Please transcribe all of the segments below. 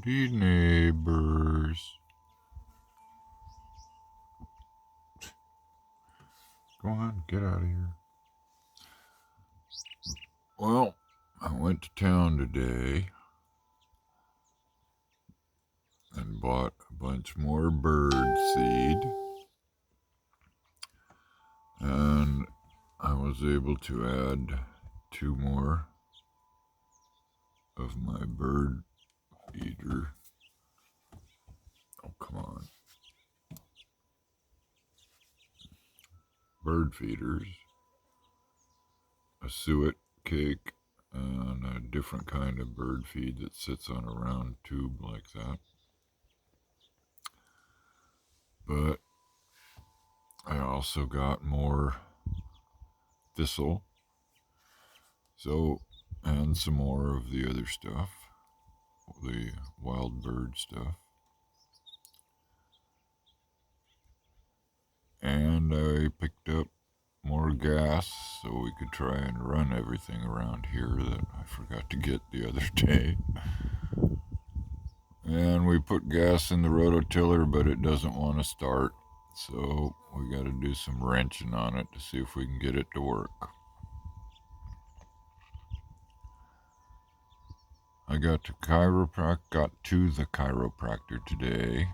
Howdy, neighbors. Go on, get out of here. Well, I went to town today and bought a bunch more bird seed. And I was able to add 2 more of my bird feeder. Oh, come on. Bird feeders. A suet cake and a different kind of bird feed that sits on a round tube like that. But I also got more thistle, and some more of the other stuff, the wild bird stuff. And I picked up more gas so we could try and run everything around here that I forgot to get the other day. And we put gas in the rototiller, but it doesn't want to start. So we got to do some wrenching on it to see if we can get it to work. I got to the chiropractor today.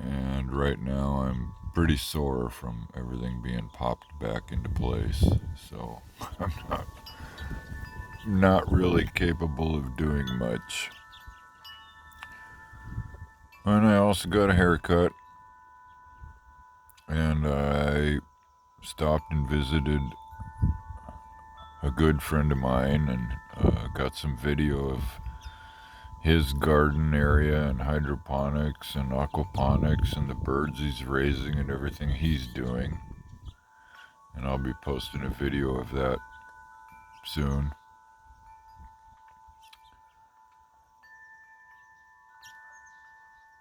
And right now I'm pretty sore from everything being popped back into place. So I'm not really capable of doing much. And I also got a haircut. And I stopped and visited a good friend of mine and got some video of his garden area and hydroponics and aquaponics and the birds he's raising and everything he's doing. And I'll be posting a video of that soon.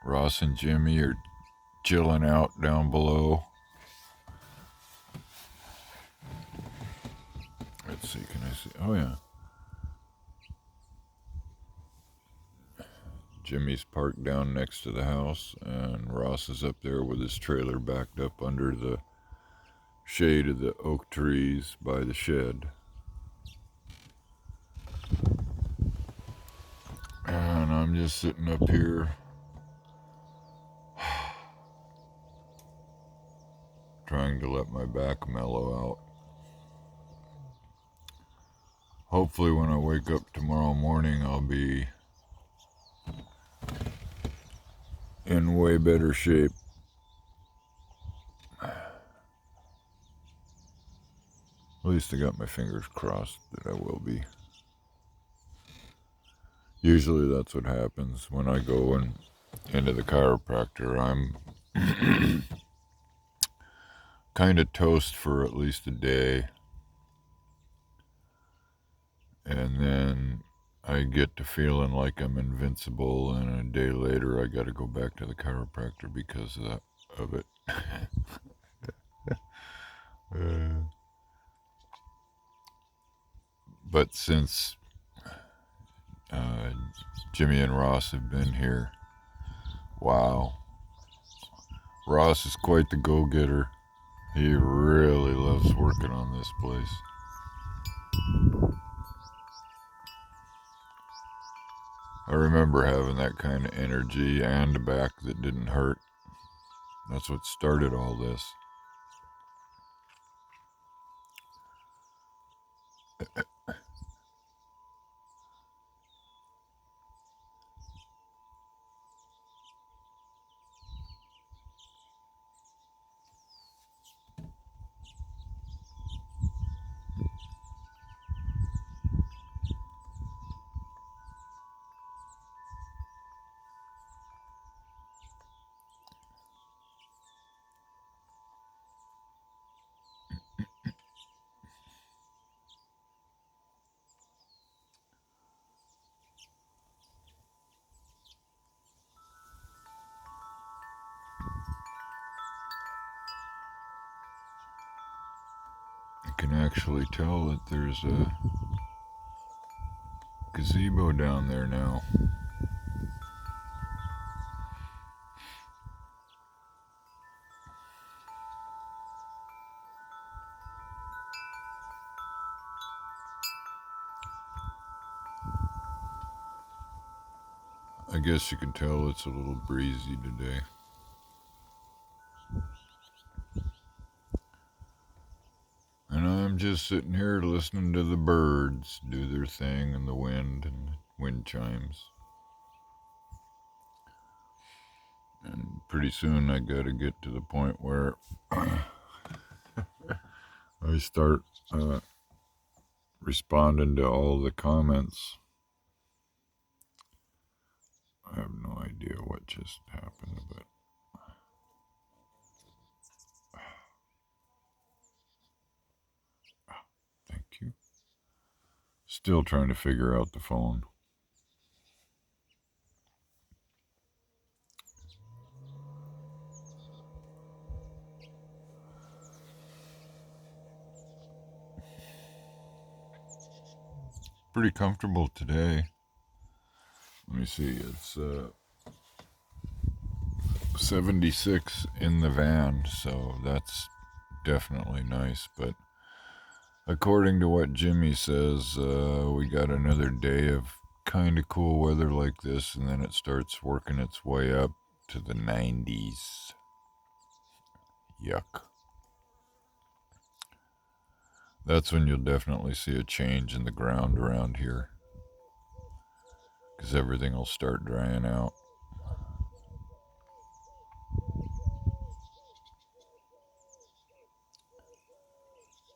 Ross and Jimmy are chilling out down below. Let's see, can I see? Oh, yeah. Jimmy's parked down next to the house, and Ross is up there with his trailer backed up under the shade of the oak trees by the shed. And I'm just sitting up here trying to let my back mellow out. Hopefully when I wake up tomorrow morning, I'll be in way better shape. At least I got my fingers crossed that I will be. Usually that's what happens when I go into the chiropractor. I'm kind of toast for at least a day. And then I get to feeling like I'm invincible, and a day later I got to go back to the chiropractor because of it. But since Jimmy and Ross have been here, wow. Ross is quite the go-getter. He really loves working on this place. I remember having that kind of energy and a back that didn't hurt. That's what started all this. I can actually tell that there's a gazebo down there now. I guess you can tell it's a little breezy today. And I'm just sitting here listening to the birds do their thing and the wind and wind chimes. And pretty soon I gotta get to the point where I start responding to all the comments. I have no idea what just happened, but thank you. Still trying to figure out the phone. Pretty comfortable today. Let me see, it's 76 in the van, so that's definitely nice. But according to what Jimmy says, we got another day of kind of cool weather like this, and then it starts working its way up to the 90s. Yuck. That's when you'll definitely see a change in the ground around here, because everything will start drying out.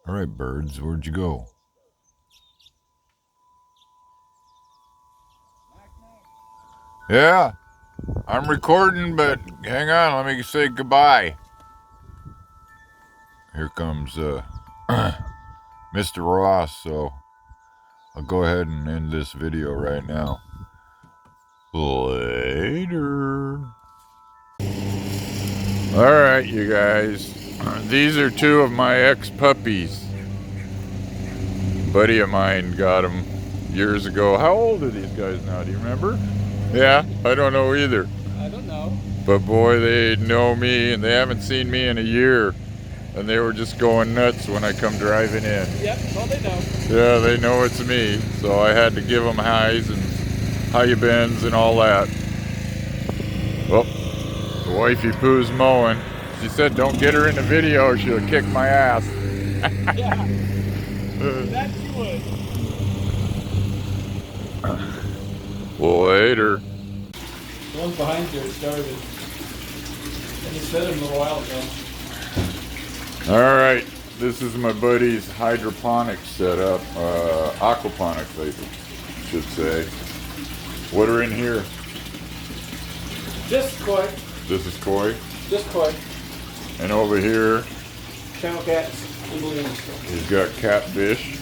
All right, birds, where'd you go? Yeah, I'm recording, but hang on, let me say goodbye. Here comes Mr. Ross, so I'll go ahead and end this video right now. Later. Alright, you guys. These are two of my ex-puppies. A buddy of mine got them years ago. How old are these guys now? Do you remember? Yeah, I don't know either. I don't know. But boy, they know me, and they haven't seen me in a year. And they were just going nuts when I come driving in. Yep, well they know. Yeah, they know it's me. So I had to give them highs and how you bens and all that. Well, the wifey poo's mowing. She said don't get her in the video, she'll kick my ass. Yeah, that you would. Later. The ones behind you started. And you fed them a little while ago. Alright, this is my buddy's hydroponics setup. Aquaponics, I should say. What are in here? Just koi. This is koi. Just koi. And over here, Channel cats and balloons. he's got catfish.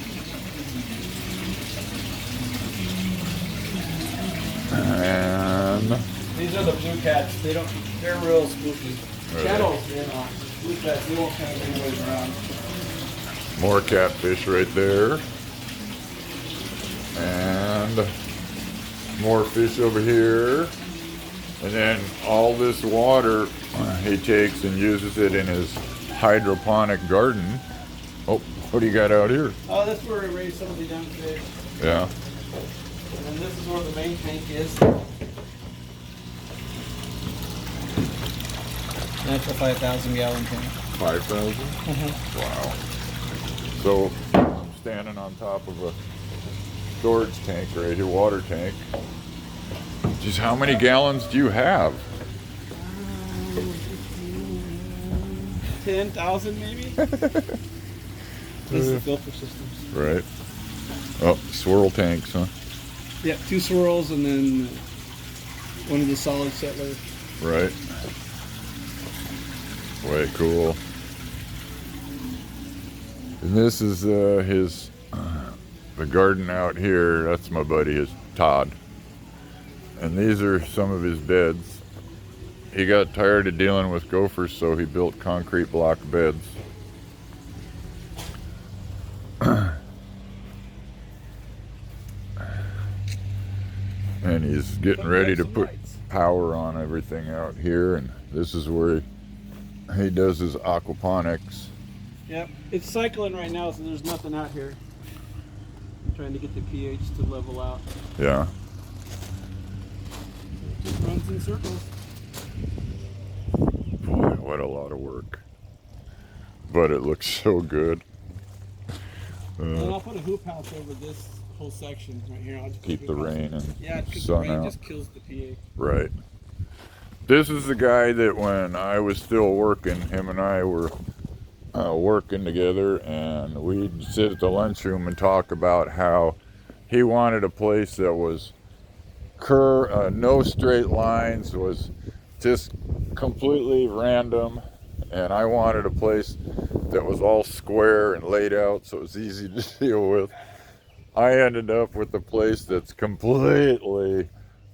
And These are the blue cats. They're real spooky. Really? Channels, blue cats, they won't kind of anywhere around. more catfish right there. And more fish over here. And then all this water he takes and uses it in his hydroponic garden. Oh, what do you got out here? Oh, that's where we raise some of the young fish. Yeah. And then this is where the main tank is. That's a 5,000 gallon tank. 5,000? Mm-hmm. Wow. So I'm standing on top of a storage tank right here, water tank. Geez, how many gallons do you have? 10,000 maybe? This is the filter systems. Right. Oh, swirl tanks, huh? Yeah, 2 swirls and then one of the solid settlers. Right. Way cool. And this is the garden out here. That's my buddy, his Todd. And these are some of his beds. He got tired of dealing with gophers, so he built concrete block beds. And he's getting ready to put power on everything out here. And this is where he does his aquaponics. Yep, it's cycling right now, so there's nothing out here. I'm trying to get the pH to level out. Yeah. It runs in circles. Boy, what a lot of work. But it looks so good. And I'll put a hoop house over this whole section right here. I'll just put a Keep hoop the house. rain and Yeah, because the sun rain out. just kills the PA. Right. This is the guy that when I was still working, him and I were working together, and we'd sit at the lunchroom and talk about how he wanted a place that was no straight lines, was just completely random, and I wanted a place that was all square and laid out so it was easy to deal with. I ended up with a place that's completely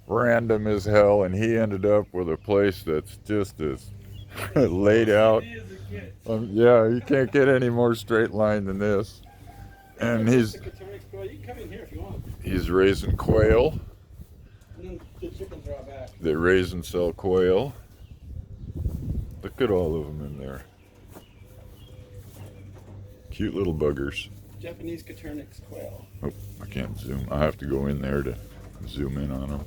random as hell, and he ended up with a place that's just as laid out. Yeah, you can't get any more straight line than this. And he's raising quail. And then the chickens are out back. They raise and sell quail. Look at all of them in there. Cute little buggers. Japanese Quaternics quail. Oh, I can't zoom. I have to go in there to zoom in on them.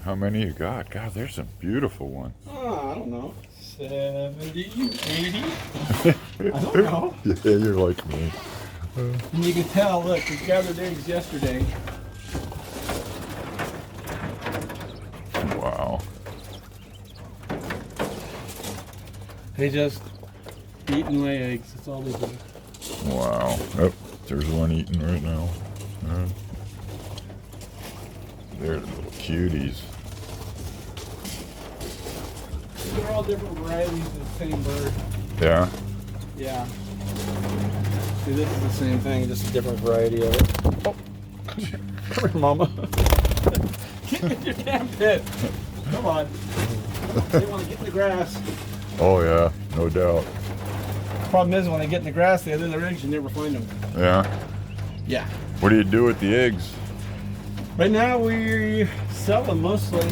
How many you got? God, there's some beautiful ones. Oh, I don't know. 70, 80? I don't know. Yeah, you're like me. And you can tell, look, we gathered eggs yesterday. Wow. They just eat and lay eggs. That's all they do. Wow. Oh, there's one eating right now. They're the little cuties. They're all different varieties of the same bird. Yeah? Yeah. See, this is the same thing, just a different variety of it. Oh, come here, Mama. Get in your damn pit. Come on. They want to get in the grass. Oh, yeah, no doubt. Problem is, when they get in the grass, they lay their eggs, you never find them. Yeah? Yeah. What do you do with the eggs? Right now, we sell them mostly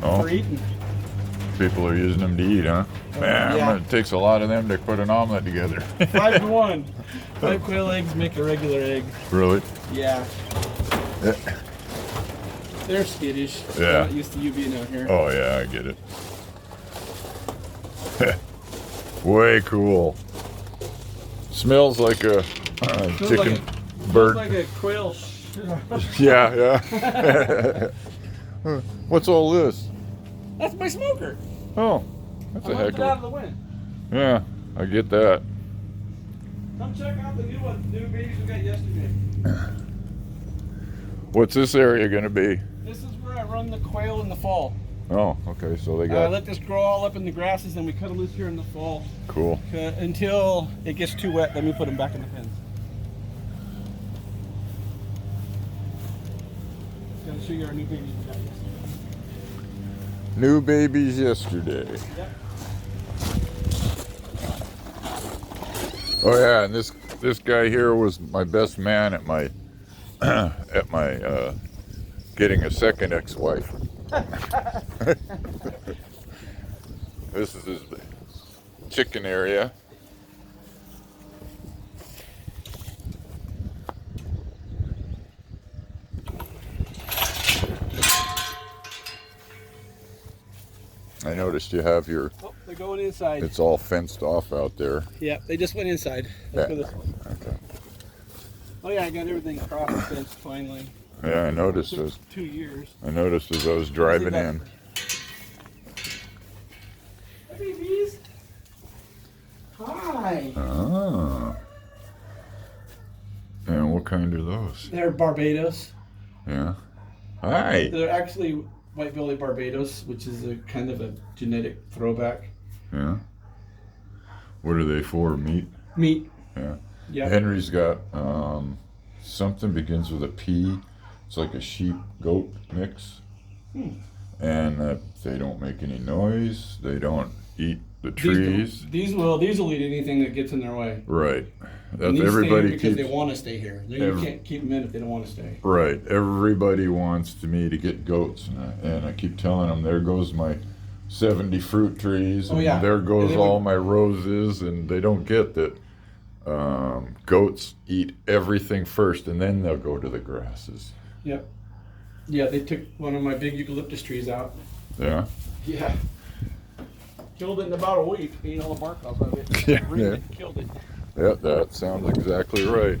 for eating. People are using them to eat, huh? Man, yeah. it takes a lot of them to put an omelet together. 5 to 1. 5 quail eggs make a regular egg. Really? Yeah. They're skittish. Yeah. They're not used to you being out here. Oh, yeah, I get it. Way cool. Smells like a chicken bird. Smells like a quail. Yeah. What's all this? That's my smoker. Oh, that's I a heck left it out of of the wind. Yeah, I get that. Come check out the new babies we got yesterday. What's this area going to be? This is where I run the quail in the fall. Oh, okay, so they I got... let this grow all up in the grasses, and we cut them loose here in the fall. Cool. Until it gets too wet, then we put them back in the pens. Gotta show you our new babies we got yesterday. New babies yesterday. Yep. Oh yeah, and this guy here was my best man at my getting a second ex-wife. This is his chicken area. I noticed you have your... Oh, they're going inside. It's all fenced off out there. Yeah, they just went inside. Let's go this way. Okay. Oh yeah, I got everything across the fence finally. Yeah, I noticed It took as 2 years. I noticed as I was driving in. Hi, babies. Hi. Ah. And what kind are those? They're Barbados. Yeah. Hi. They're actually white-bellied Barbados, which is a kind of a genetic throwback. Yeah. What are they for? Meat? Meat. Yeah. Yeah. Henry's got something begins with a P. It's like a sheep-goat mix. And they don't make any noise. They don't eat the trees. These will eat anything that gets in their way. Right. That's And these everybody stay because keeps. they want to stay here. You can't keep them in if they don't want to stay. Right. Everybody wants me to get goats, and I keep telling them, there goes my 70 fruit trees, and there goes all my roses, and they don't get that goats eat everything first, and then they'll go to the grasses. Yep. Yeah, they took one of my big eucalyptus trees out. Yeah. Yeah. Killed it in about a week, ate all the bark off of it. Yeah, Really yeah. killed it. Yeah, that sounds exactly right.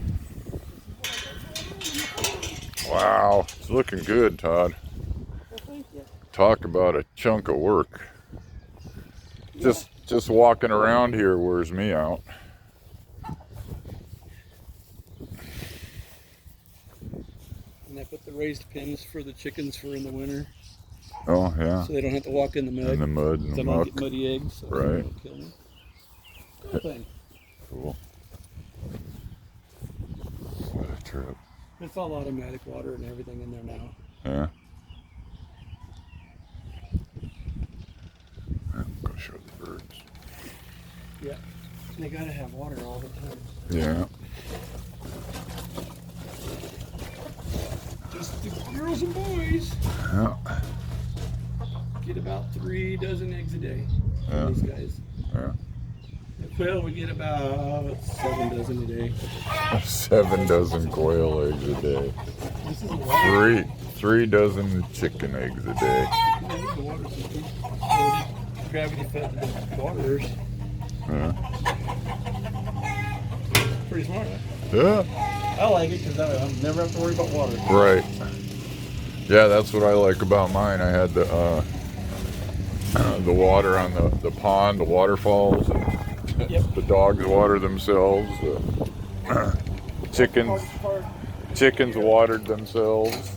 Wow, it's looking good, Todd. Well, thank you. Talk about a chunk of work. Just walking around here wears me out. And I put the raised pins for the chickens for in the winter, Oh yeah. so they don't have to walk in the mud. In the mud and So the I don't muck. get muddy eggs. So Right. They don't kill me. Good thing. Cool. What a trip. It's all automatic water and everything in there now. Yeah. Go show the birds. Yeah. They gotta have water all the time. Yeah. Just the girls and boys Yeah. get about 3 dozen eggs a day. Yeah. These guys. Yeah. The quail we get about 7 dozen a day. 7 dozen quail eggs a day. This is a lot. 3 dozen chicken eggs a day. Yeah, this is the water system. So gravity fed the waters. Yeah. Pretty smart, huh? Yeah. I like it because I never have to worry about water. Right. Yeah, that's what I like about mine. I had the water on the pond, the waterfalls. And Yep. the dogs water themselves. The chickens watered themselves.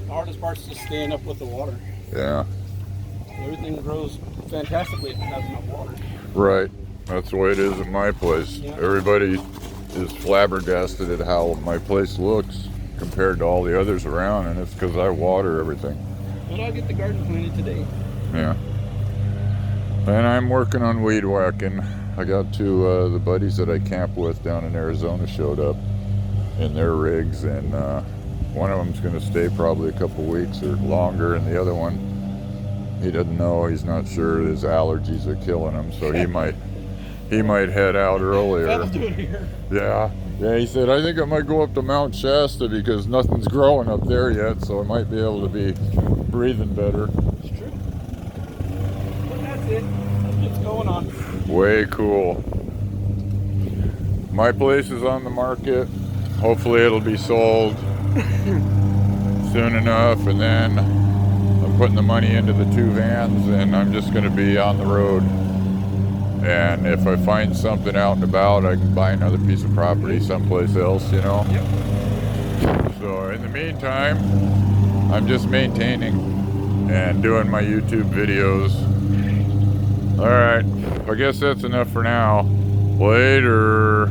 The hardest part is just staying up with the water. Yeah. Everything grows fantastically if it has enough water. Right. That's the way it is at my place. Yeah. Everybody is flabbergasted at how my place looks compared to all the others around, and it's because I water everything. But I'll get the garden planted today. Yeah. And I'm working on weed whacking. I got two the buddies that I camp with down in Arizona showed up in their rigs, and one of them's going to stay probably a couple weeks or longer, and the other one, he doesn't know. He's not sure. His allergies are killing him, so he might head out earlier. That'll do it here. Yeah. Yeah, he said, I think I might go up to Mount Shasta because nothing's growing up there yet, so I might be able to be breathing better. It's true. But that's it. It's going on. Way cool. My place is on the market. Hopefully it'll be sold soon enough, and then I'm putting the money into the 2 vans, and I'm just going to be on the road. And if I find something out and about, I can buy another piece of property someplace else, you know? Yep. So in the meantime, I'm just maintaining and doing my YouTube videos. All right, I guess that's enough for now. Later.